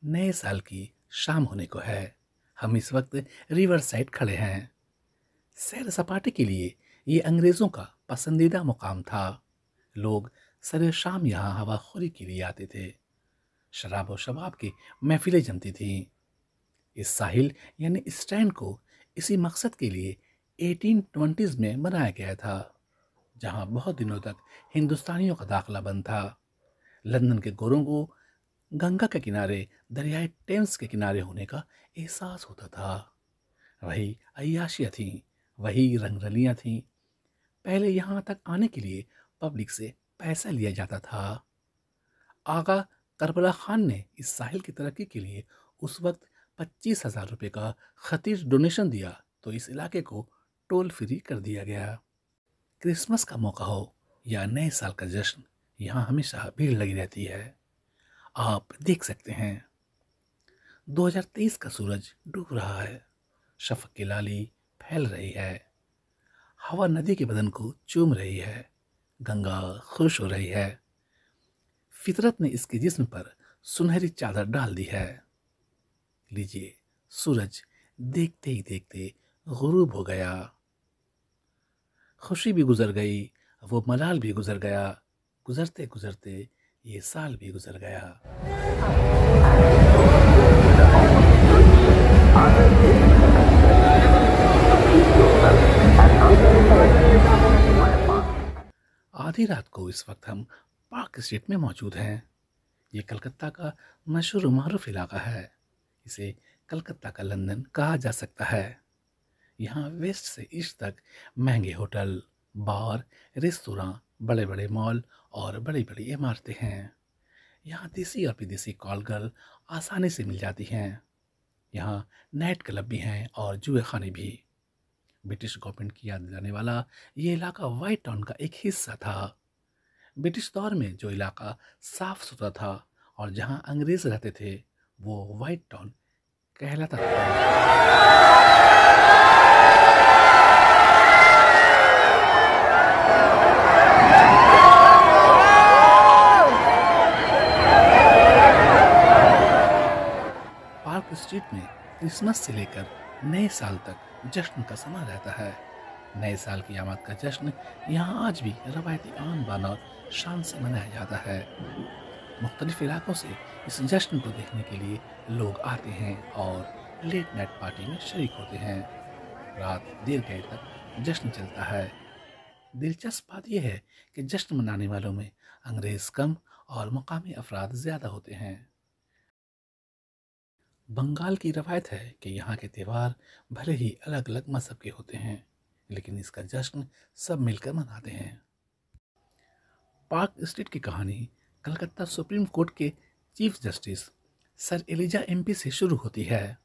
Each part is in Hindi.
नए साल की शाम होने को है। हम इस वक्त रिवर साइड खड़े हैं। सैर सपाटे के लिए ये अंग्रेजों का पसंदीदा मुकाम था। लोग सरे शाम यहाँ हवाखोरी के लिए आते थे। शराब और शबाब की महफिलें जमती थीं। इस साहिल यानी स्टैंड को इसी मकसद के लिए 1820s में बनाया गया था, जहाँ बहुत दिनों तक हिंदुस्तानियों का दाखला बंद था। लंदन के गोरों को गंगा के किनारे दरियाए टेम्स के किनारे होने का एहसास होता था। वही अय्याशियाँ थीं, वही रंगरलियाँ थीं। पहले यहाँ तक आने के लिए पब्लिक से पैसा लिया जाता था। आगा करबला खान ने इस साहिल की तरक्की के लिए उस वक्त 25,000 रुपये का खतीज डोनेशन दिया, तो इस इलाके को टोल फ्री कर दिया गया। क्रिसमस का मौका हो या नए साल का जश्न, यहाँ हमेशा भीड़ लगी रहती है। आप देख सकते हैं 2023 का सूरज डूब रहा है। शफक की लाली फैल रही है। हवा नदी के बदन को चूम रही है। गंगा खुश हो रही है। फितरत ने इसके जिस्म पर सुनहरी चादर डाल दी है। लीजिए, सूरज देखते ही देखते गुरूब हो गया। खुशी भी गुजर गई, वो मलाल भी गुजर गया। गुजरते गुजरते ये साल भी गुजर गया। आधी रात को इस वक्त हम पार्क स्ट्रीट में मौजूद हैं। ये कलकत्ता का मशहूर मारूफ इलाका है। इसे कलकत्ता का लंदन कहा जा सकता है। यहाँ वेस्ट से ईस्ट तक महंगे होटल, बार, रेस्तोरां, बड़े बड़े मॉल और बड़ी बड़ी इमारतें हैं। यहाँ देसी और विदेशी कॉल गर्ल आसानी से मिल जाती हैं। यहाँ नाइट क्लब भी हैं और जुए खाने भी। ब्रिटिश गवर्नमेंट की याद दिलाने वाला ये इलाका वाइट टाउन का एक हिस्सा था। ब्रिटिश दौर में जो इलाका साफ सुथरा था और जहाँ अंग्रेज रहते थे, वो वाइट टाउन कहलाता था। पार्क स्ट्रीट में क्रिसमस से लेकर नए साल तक जश्न का समा रहता है। नए साल की आमद का जश्न यहाँ आज भी रवायती आन बान और शान से मनाया जाता है। मुख्तलिफ इलाकों से इस जश्न को देखने के लिए लोग आते हैं और लेट नाइट पार्टी में शरीक होते हैं। रात देर गए तक जश्न चलता है। दिलचस्प बात यह है कि जश्न मनाने वालों में अंग्रेज कम और मुकामी अफराद ज़्यादा होते हैं। बंगाल की रवायत है कि यहाँ के त्यौहार भले ही अलग अलग मज़हब के होते हैं, लेकिन इसका जश्न सब मिलकर मनाते हैं। पार्क स्ट्रीट की कहानी कलकत्ता सुप्रीम कोर्ट के chief justice sir Elijah Impey से शुरू होती है।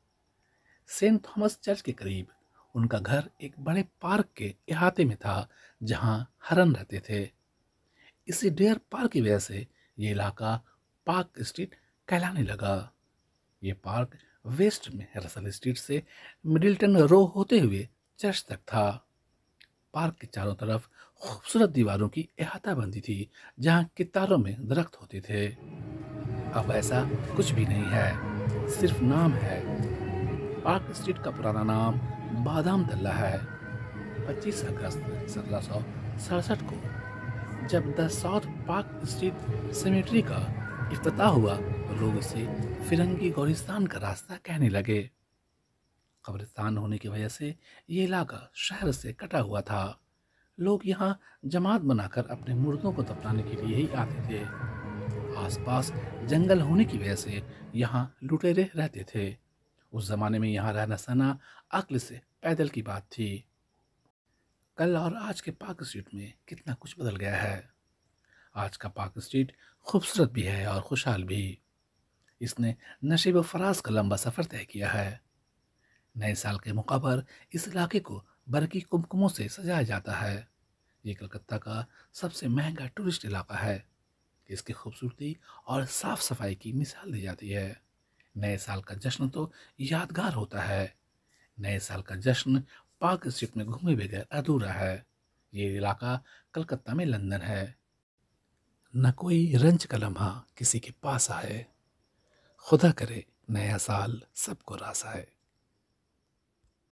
सेंट थॉमस चर्च के करीब उनका घर एक बड़े पार्क के इहाते में था, जहाँ हरन रहते थे। इसी डियर पार्क की वजह से ये इलाका पार्क स्ट्रीट कहलाने लगा। ये पार्क वेस्ट में रसल स्ट्रीट से मिडिल्टन रो होते हुए चर्च तक था। पार्क के चारों तरफ खूबसूरत दीवारों की अहाता बंदी थी, जहाँ कितारों में दरख्त होते थे। अब ऐसा कुछ भी नहीं है, सिर्फ नाम है। पार्क स्ट्रीट का पुराना नाम बादाम तल्ला है। 25 अगस्त 1767 को जब the south park street cemetery का इफ्तिताह हुआ, लोग इसे फिरंगी गोरिस्तान का रास्ता कहने लगे। कब्रिस्तान होने की वजह से ये इलाका शहर से कटा हुआ था। लोग यहाँ जमात बनाकर अपने मुर्दों को दफनाने के लिए ही आते थे। आसपास जंगल होने की वजह से यहाँ लुटेरे रहते थे। उस जमाने में यहाँ रहना सहना अक्ल से पैदल की बात थी। कल और आज के पार्क स्ट्रीट में कितना कुछ बदल गया है। आज का पार्क स्ट्रीट खूबसूरत भी है और खुशहाल भी। इसने नशीब फराज का लंबा सफ़र तय किया है। नए साल के मौका पर इस इलाके को बरकी कुमकुमों से सजाया जाता है। ये कलकत्ता का सबसे महंगा टूरिस्ट इलाका है। इसकी खूबसूरती और साफ सफाई की मिसाल दी जाती है। नए साल का जश्न तो यादगार होता है। नए साल का जश्न पार्क स्ट्रीट में घूमे बगैर अधूरा है। ये इलाका कलकत्ता में लंदन है। न कोई रंज का लम्हा किसी के पास आए। खुदा करे नया साल सबको रास आए।